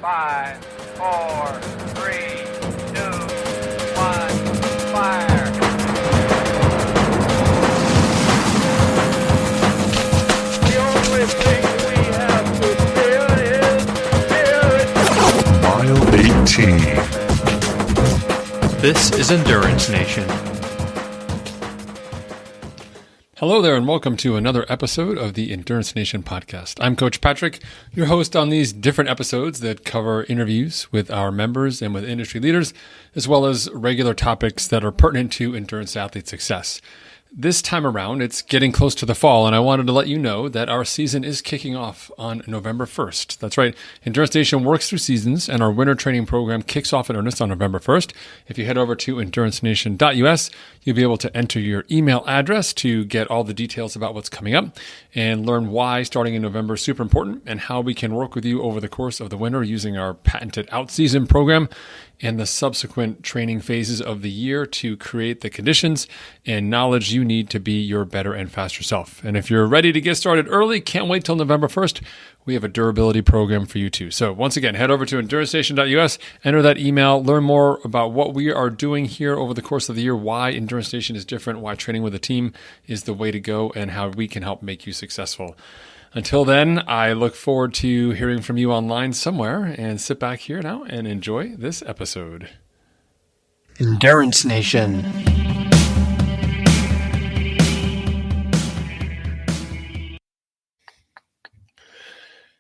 5, 4, 3, 2, 1, fire. The only thing we have to fear is fear. Mile 18. This is Endurance Nation. Hello there, and welcome to another episode of the Endurance Nation podcast. I'm Coach Patrick, your host on these different episodes that cover interviews with our members and with industry leaders, as well as regular topics that are pertinent to endurance athlete success. This time around, it's getting close to the fall, and I wanted to let you know that our season is kicking off on November 1st. That's right. Endurance Nation works through seasons, and our winter training program kicks off in earnest on November 1st. If you head over to endurancenation.us, you'll be able to enter your email address to get all the details about what's coming up and learn why starting in November is super important and how we can work with you over the course of the winter using our patented out-season program and the subsequent training phases of the year to create the conditions and knowledge you need to be your better and faster self. And if you're ready to get started early, can't wait till November 1st, we have a durability program for you too. So once again, head over to endurancenation.us, enter that email, learn more about what we are doing here over the course of the year, why Endurance Nation is different, why training with a team is the way to go, and how we can help make you successful. Until then, I look forward to hearing from you online somewhere, and sit back here now and enjoy this episode. Endurance Nation.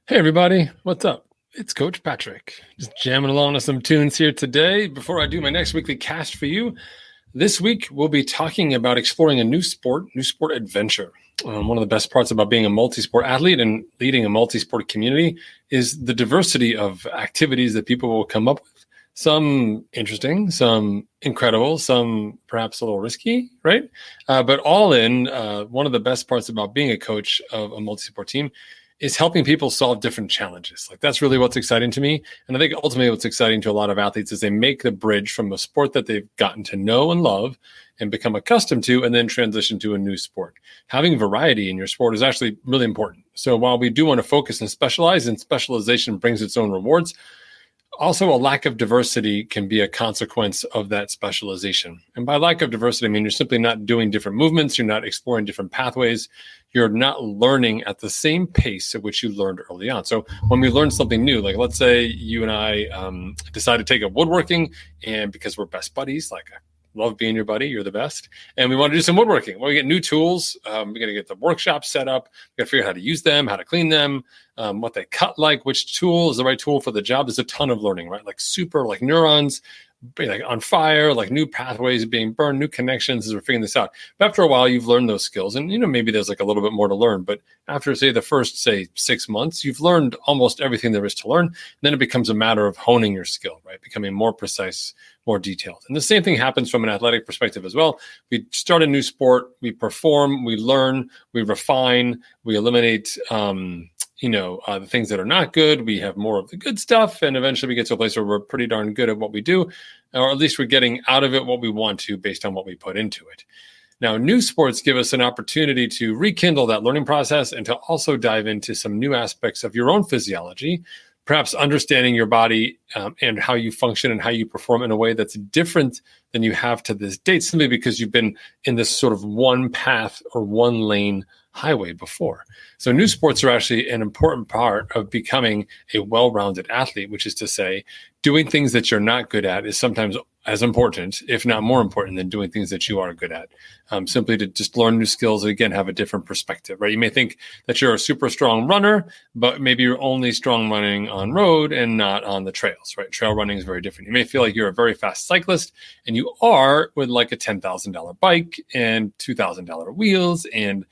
Hey everybody, what's up? It's Coach Patrick, just jamming along with some tunes here today. Before I do my next weekly cast for you, this week we'll be talking about exploring a new sport adventure. One of the best parts about being a multi-sport athlete and leading a multi-sport community is the diversity of activities that people will come up with. Some interesting, some incredible, some perhaps a little risky, right? But all in, one of the best parts about being a coach of a multi-sport team is helping people solve different challenges. Like, that's really what's exciting to me. And I think ultimately what's exciting to a lot of athletes is they make the bridge from a sport that they've gotten to know and love and become accustomed to, and then transition to a new sport. Having variety in your sport is actually really important. So while we do want to focus and specialize, and specialization brings its own rewards, also a lack of diversity can be a consequence of that specialization. And by lack of diversity, I mean you're simply not doing different movements, you're not exploring different pathways, you're not learning at the same pace at which you learned early on. So when we learn something new, like let's say you and I decide to take up woodworking, and because we're best buddies, like I love being your buddy, you're the best, and we want to do some woodworking. Well, we get new tools, we're going to get the workshop set up, we got to figure out how to use them, how to clean them, what they cut like, which tool is the right tool for the job. There's a ton of learning, right? Like like neurons being like on fire, like new pathways being burned, new connections as we're figuring this out. But after a while, you've learned those skills, and maybe there's like a little bit more to learn. But after the first 6 months, you've learned almost everything there is to learn. And then it becomes a matter of honing your skill, right? Becoming more precise, more detailed. And the same thing happens from an athletic perspective as well. We start a new sport, we perform, we learn, we refine, we eliminate the things that are not good. We have more of the good stuff, and eventually we get to a place where we're pretty darn good at what we do, or at least we're getting out of it what we want to based on what we put into it. Now, new sports give us an opportunity to rekindle that learning process and to also dive into some new aspects of your own physiology, perhaps understanding your body and how you function and how you perform in a way that's different than you have to this date, simply because you've been in this sort of one path or one lane highway before. So new sports are actually an important part of becoming a well-rounded athlete, which is to say, doing things that you're not good at is sometimes as important, if not more important, than doing things that you are good at. Simply to just learn new skills and, again, have a different perspective, right? You may think that you're a super strong runner, but maybe you're only strong running on road and not on the trails, right? Trail running is very different. You may feel like you're a very fast cyclist, and you are with like a $10,000 bike and $2,000 wheels and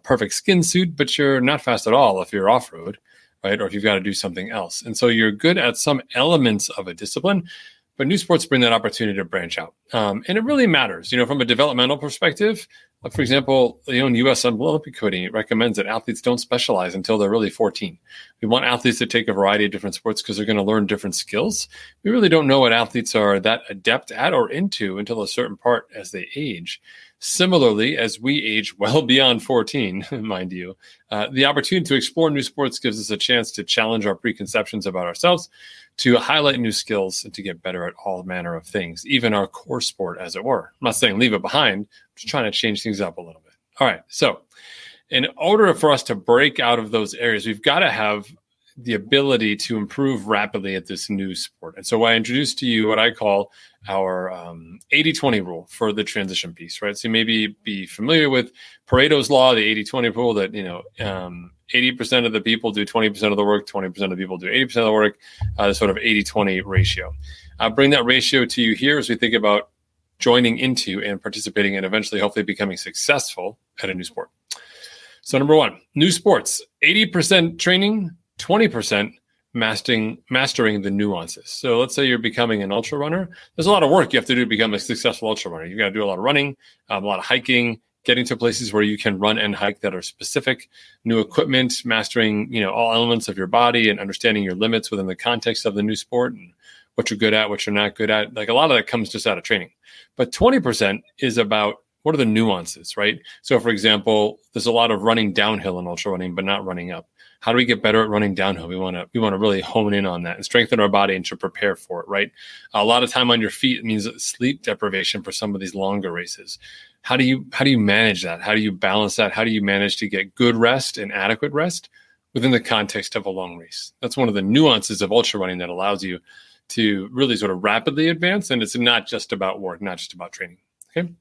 perfect skin suit, but you're not fast at all if you're off-road, right? Or if you've got to do something else. And so you're good at some elements of a discipline, but new sports bring that opportunity to branch out. And it really matters, from a developmental perspective. For example, the U.S. Olympic Committee recommends that athletes don't specialize until they're really 14. We want athletes to take a variety of different sports because they're going to learn different skills. We really don't know what athletes are that adept at or into until a certain part as they age. Similarly, as we age well beyond 14, mind you, the opportunity to explore new sports gives us a chance to challenge our preconceptions about ourselves, to highlight new skills, and to get better at all manner of things, even our core sport, as it were. I'm not saying leave it behind, I'm just trying to change things up a little bit. All right, so in order for us to break out of those areas, we've got to have the ability to improve rapidly at this new sport. And so I introduced to you what I call our 80-20 rule for the transition piece, right? So you maybe be familiar with Pareto's law, the 80-20 rule, that 80% of the people do 20% of the work, 20% of the people do 80% of the work, the sort of 80-20 ratio. I'll bring that ratio to you here as we think about joining into and participating and eventually hopefully becoming successful at a new sport. So number one, new sports, 80% training, 20% mastering the nuances. So let's say you're becoming an ultra runner. There's a lot of work you have to do to become a successful ultra runner. You've got to do a lot of running, a lot of hiking, getting to places where you can run and hike that are specific, new equipment, mastering, all elements of your body and understanding your limits within the context of the new sport and what you're good at, what you're not good at. Like a lot of that comes just out of training. But 20% is about what are the nuances, right? So for example, there's a lot of running downhill in ultra running, but not running up. How do we get better at running downhill? We want to really hone in on that and strengthen our body and to prepare for it, right? A lot of time on your feet means sleep deprivation for some of these longer races. How do you manage that? How do you balance that? How do you manage to get good rest and adequate rest within the context of a long race? That's one of the nuances of ultra running that allows you to really sort of rapidly advance. And it's not just about work, not just about training. Okay.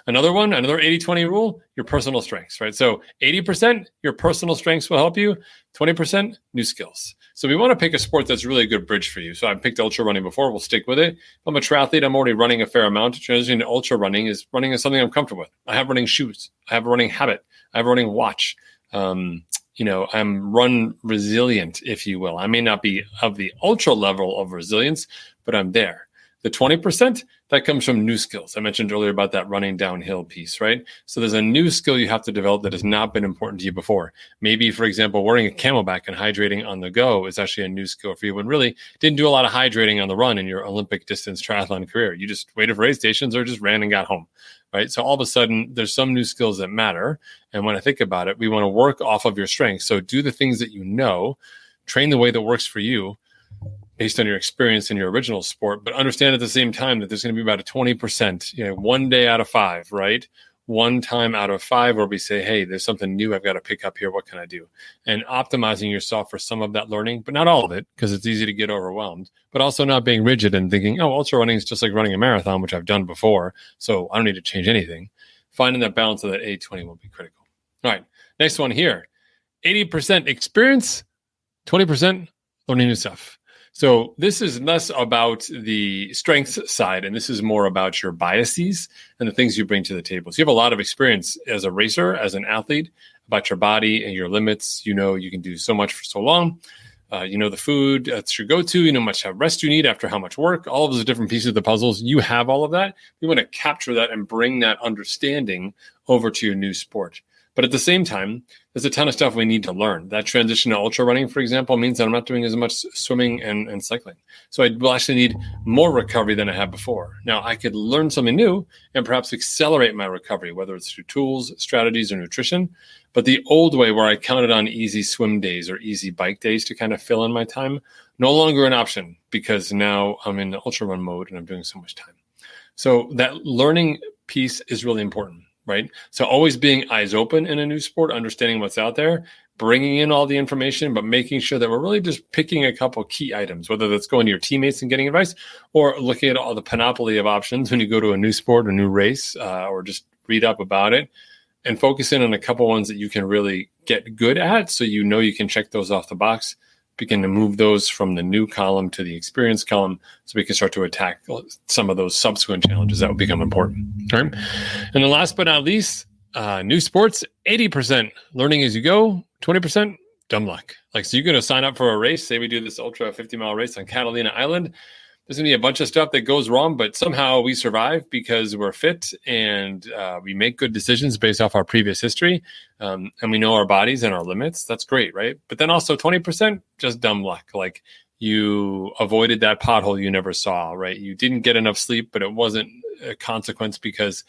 Another 80-20 rule, your personal strengths, right? So 80%, your personal strengths will help you. 20%, new skills. So we want to pick a sport that's really a good bridge for you. So I've picked ultra running before. We'll stick with it. If I'm a triathlete, I'm already running a fair amount. Transitioning to ultra running is something I'm comfortable with. I have running shoes. I have a running habit. I have a running watch. I'm run resilient, if you will. I may not be of the ultra level of resilience, but I'm there. The 20%, that comes from new skills. I mentioned earlier about that running downhill piece, right? So there's a new skill you have to develop that has not been important to you before. Maybe, for example, wearing a Camelback and hydrating on the go is actually a new skill for you when really didn't do a lot of hydrating on the run in your Olympic distance triathlon career. You just waited for aid stations or just ran and got home, right? So all of a sudden, there's some new skills that matter. And when I think about it, we want to work off of your strengths. So do the things that you know, train the way that works for you, based on your experience in your original sport, but understand at the same time that there's going to be about a 20%, one day out of 5, right? One time out of 5 where we say, hey, there's something new I've got to pick up here. What can I do? And optimizing yourself for some of that learning, but not all of it, because it's easy to get overwhelmed, but also not being rigid and thinking, oh, ultra running is just like running a marathon, which I've done before, so I don't need to change anything. Finding that balance of that 80-20 will be critical. All right, next one here, 80% experience, 20% learning new stuff. So this is less about the strengths side, and this is more about your biases and the things you bring to the table. So you have a lot of experience as a racer, as an athlete, about your body and your limits. You can do so much for so long. The food that's your go-to. You know how much rest you need after how much work. All of those different pieces of the puzzles. You have all of that. We want to capture that and bring that understanding over to your new sport. But at the same time, there's a ton of stuff we need to learn. That transition to ultra running, for example, means that I'm not doing as much swimming and cycling. So I will actually need more recovery than I have before. Now, I could learn something new and perhaps accelerate my recovery, whether it's through tools, strategies, or nutrition. But the old way where I counted on easy swim days or easy bike days to kind of fill in my time, no longer an option because now I'm in the ultra run mode and I'm doing so much time. So that learning piece is really important. Right? So always being eyes open in a new sport, understanding what's out there, bringing in all the information, but making sure that we're really just picking a couple key items, whether that's going to your teammates and getting advice or looking at all the panoply of options when you go to a new sport, a new race, or just read up about it and focus in on a couple ones that you can really get good at. So you can check those off the box, begin to move those from the new column to the experience column so we can start to attack some of those subsequent challenges that will become important. All right. And then last but not least, new sports, 80% learning as you go, 20% dumb luck. So you're going to sign up for a race. Say we do this ultra 50-mile race on Catalina Island. There's going to be a bunch of stuff that goes wrong, but somehow we survive because we're fit and we make good decisions based off our previous history. And we know our bodies and our limits. That's great, right? But then also 20% just dumb luck. Like you avoided that pothole you never saw, right? You didn't get enough sleep, but it wasn't a consequence because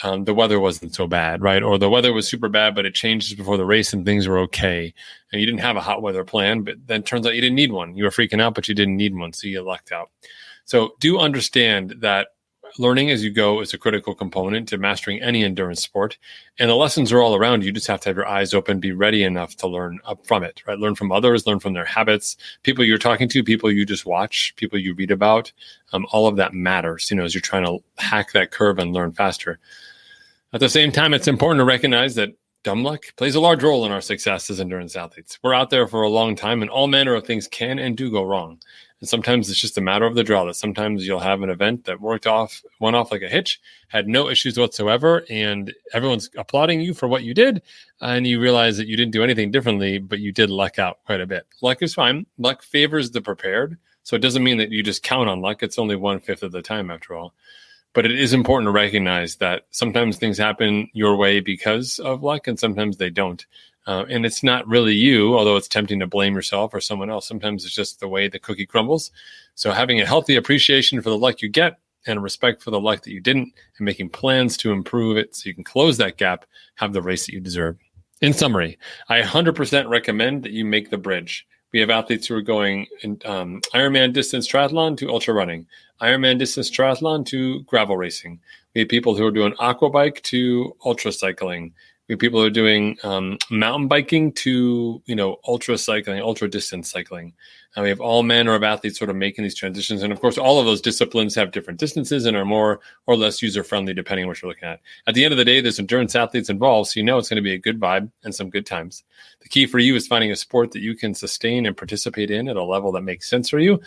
the weather wasn't so bad, right? Or the weather was super bad, but it changed before the race and things were okay. And you didn't have a hot weather plan, but then it turns out you didn't need one. You were freaking out, but you didn't need one, so you lucked out. So do understand that learning as you go is a critical component to mastering any endurance sport. And the lessons are all around you. You just have to have your eyes open, be ready enough to learn up from it, right? Learn from others, learn from their habits, people you're talking to, people you just watch, people you read about. All of that matters, as you're trying to hack that curve and learn faster. At the same time, it's important to recognize that dumb luck plays a large role in our success as endurance athletes. We're out there for a long time, and all manner of things can and do go wrong. And sometimes it's just a matter of the draw, that sometimes you'll have an event that went off like a hitch, had no issues whatsoever, and everyone's applauding you for what you did, and you realize that you didn't do anything differently, but you did luck out quite a bit. Luck is fine. Luck favors the prepared, so it doesn't mean that you just count on luck. It's only 1/5 of the time, after all. But it is important to recognize that sometimes things happen your way because of luck, and sometimes they don't. And it's not really you, although it's tempting to blame yourself or someone else. Sometimes it's just the way the cookie crumbles. So having a healthy appreciation for the luck you get and a respect for the luck that you didn't, and making plans to improve it so you can close that gap, have the race that you deserve. In summary, I 100% recommend that you make the bridge. We have athletes who are going in, Ironman distance triathlon to ultra running, Ironman distance triathlon to gravel racing. We have people who are doing aqua bike to ultra cycling. We have people who are doing mountain biking to, ultra cycling, ultra distance cycling. We have all manner of athletes sort of making these transitions. And of course, all of those disciplines have different distances and are more or less user-friendly depending on what you're looking at. At the end of the day, there's endurance athletes involved, so it's going to be a good vibe and some good times. The key for you is finding a sport that you can sustain and participate in at a level that makes sense for you,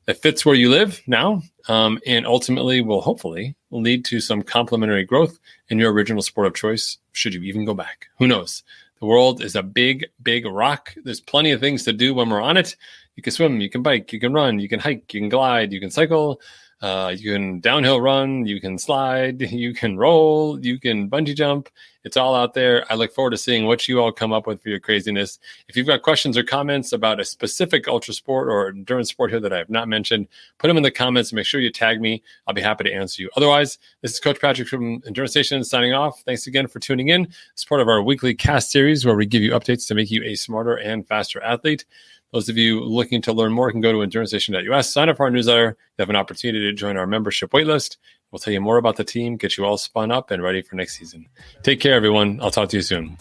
that fits where you live now, and ultimately will hopefully lead to some complementary growth in your original sport of choice, should you even go back. Who knows? The world is a big, big rock. There's plenty of things to do when we're on it. You can swim, you can bike, you can run, you can hike, you can glide, you can cycle, you can downhill run, you can slide, you can roll, you can bungee jump. It's all out there. I look forward to seeing what you all come up with for your craziness. If you've got questions or comments about a specific ultra sport or endurance sport here that I have not mentioned, put them in the comments and make sure you tag me. I'll be happy to answer you. Otherwise, this is Coach Patrick from Endurance Nation signing off. Thanks again for tuning in. It's part of our weekly cast series where we give you updates to make you a smarter and faster athlete. Those of you looking to learn more can go to EnduranceNation.us, sign up for our newsletter. You have an opportunity to join our membership waitlist. We'll tell you more about the team, get you all spun up and ready for next season. Take care, everyone. I'll talk to you soon.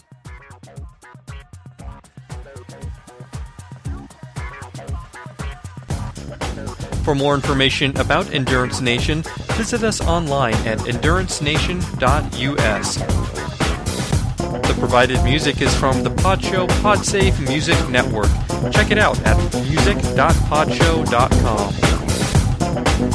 For more information about Endurance Nation, visit us online at EnduranceNation.us. The provided music is from the Podshow Podsafe Music Network. Check it out at music.podshow.com.